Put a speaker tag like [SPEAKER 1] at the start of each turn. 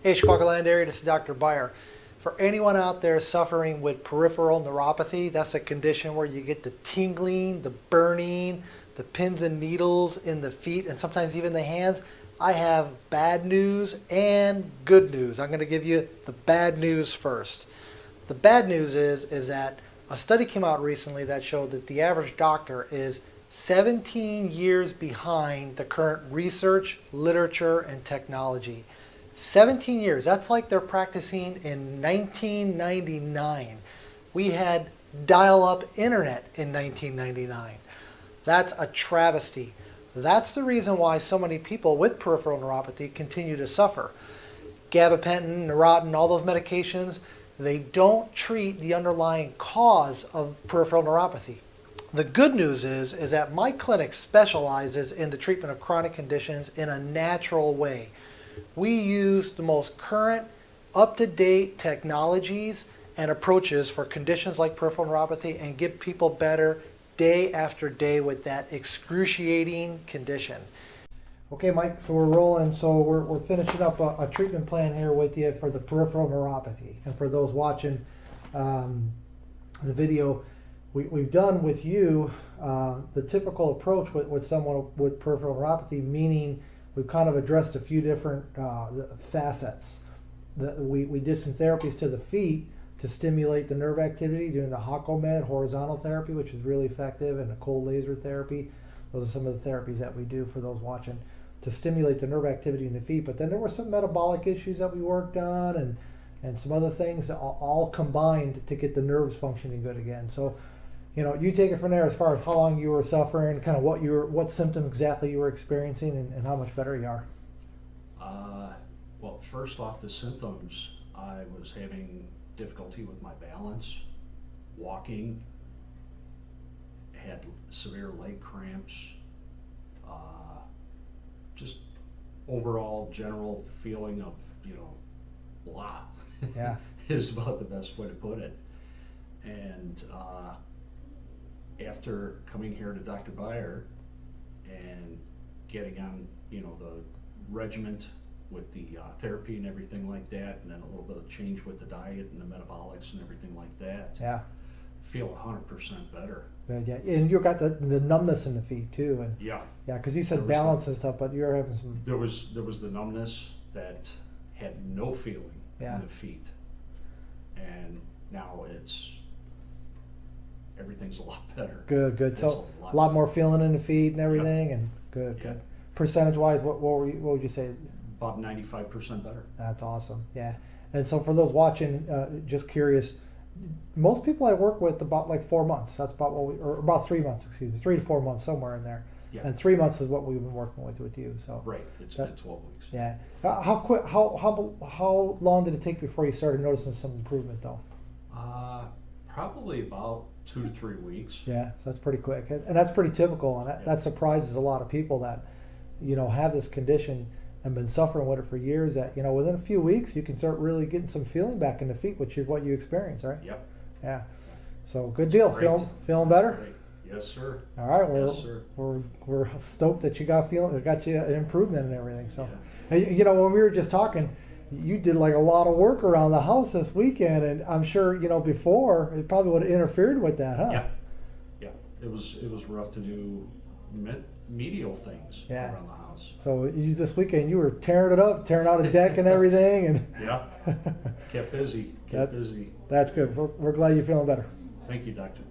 [SPEAKER 1] Hey, Chicagoland area, this is Dr. Beyer. For anyone out there suffering with peripheral neuropathy, that's a condition where you get the tingling, the burning, the pins and needles in the feet, and sometimes even the hands. I have bad news and good news. I'm going to give you the bad news first. The bad news is that a study came out recently that showed that the average doctor is 17 years behind the current research, literature, and technology. 17 years. That's like they're practicing in 1999. We had dial-up internet in 1999. That's a travesty. That's the reason why so many people with peripheral neuropathy continue to suffer. Gabapentin, Neurontin, all those medications, they don't treat the underlying cause of peripheral neuropathy. The good news is that my clinic specializes in the treatment of chronic conditions in a natural way. We use the most current, up-to-date technologies and approaches for conditions like peripheral neuropathy and get people better day after day with that excruciating condition. Okay, Mike, so we're rolling. So we're finishing up a treatment plan here with you for the peripheral neuropathy. And for those watching the video, we've done with you the typical approach with someone with peripheral neuropathy, meaning we've kind of addressed a few different facets. We did some therapies to the feet to stimulate the nerve activity, doing the HACOMED horizontal therapy, which is really effective, and the cold laser therapy. Those are some of the therapies that we do for those watching to stimulate the nerve activity in the feet. But then there were some metabolic issues that we worked on and some other things that all combined to get the nerves functioning good again. So, you know, you take it from there as far as how long you were suffering, kind of what symptoms exactly you were experiencing, and how much better you are.
[SPEAKER 2] Well, first off, the symptoms, I was having difficulty with my balance, walking, had severe leg cramps, just overall general feeling of, blah.
[SPEAKER 1] Yeah.
[SPEAKER 2] is about the best way to put it. And after coming here to Dr. Beyer and getting on, the regiment with the therapy and everything like that, and then a little bit of change with the diet and the metabolics and everything like that,
[SPEAKER 1] Yeah.
[SPEAKER 2] feel 100% better.
[SPEAKER 1] Good, yeah. And you got the numbness in the feet too, and
[SPEAKER 2] Yeah.
[SPEAKER 1] yeah, because you said balance and stuff, but you're having some.
[SPEAKER 2] There was the numbness that had no feeling
[SPEAKER 1] Yeah.
[SPEAKER 2] in the feet, and now everything's a lot better.
[SPEAKER 1] Good.
[SPEAKER 2] It's
[SPEAKER 1] So a lot more feeling in the feet and everything, and good. Percentage wise, what would you say?
[SPEAKER 2] About 95% better.
[SPEAKER 1] That's awesome. Yeah. And so for those watching, just curious, most people I work with about like 4 months. That's about or about 3 months, 3 to 4 months, somewhere in there.
[SPEAKER 2] Yeah.
[SPEAKER 1] And 3 months is what we've been working with you. So
[SPEAKER 2] Right. It's been 12 weeks.
[SPEAKER 1] yeah. How quick? How long did it take before you started noticing some improvement though?
[SPEAKER 2] Probably about 2 to 3 weeks.
[SPEAKER 1] Yeah, so that's pretty quick, and that's pretty typical, and that surprises a lot of people that have this condition and been suffering with it for years. That within a few weeks you can start really getting some feeling back in the feet, which is what you experience, right?
[SPEAKER 2] Yep.
[SPEAKER 1] Yeah. So good deal.
[SPEAKER 2] Great.
[SPEAKER 1] Feeling better?
[SPEAKER 2] Great. Yes, sir.
[SPEAKER 1] All right.
[SPEAKER 2] Yes, sir.
[SPEAKER 1] We're stoked that you got you an improvement and everything. So,
[SPEAKER 2] Yeah.
[SPEAKER 1] when we were just talking, you did like a lot of work around the house this weekend, and I'm sure before it probably would have interfered with that, huh?
[SPEAKER 2] Yeah. Yeah. It was rough to do medial things around the house.
[SPEAKER 1] So this weekend you were tearing it up, tearing out a deck and everything, and
[SPEAKER 2] Yeah. Kept busy. Kept busy.
[SPEAKER 1] That's good. We're glad you're feeling better.
[SPEAKER 2] Thank you, Doctor.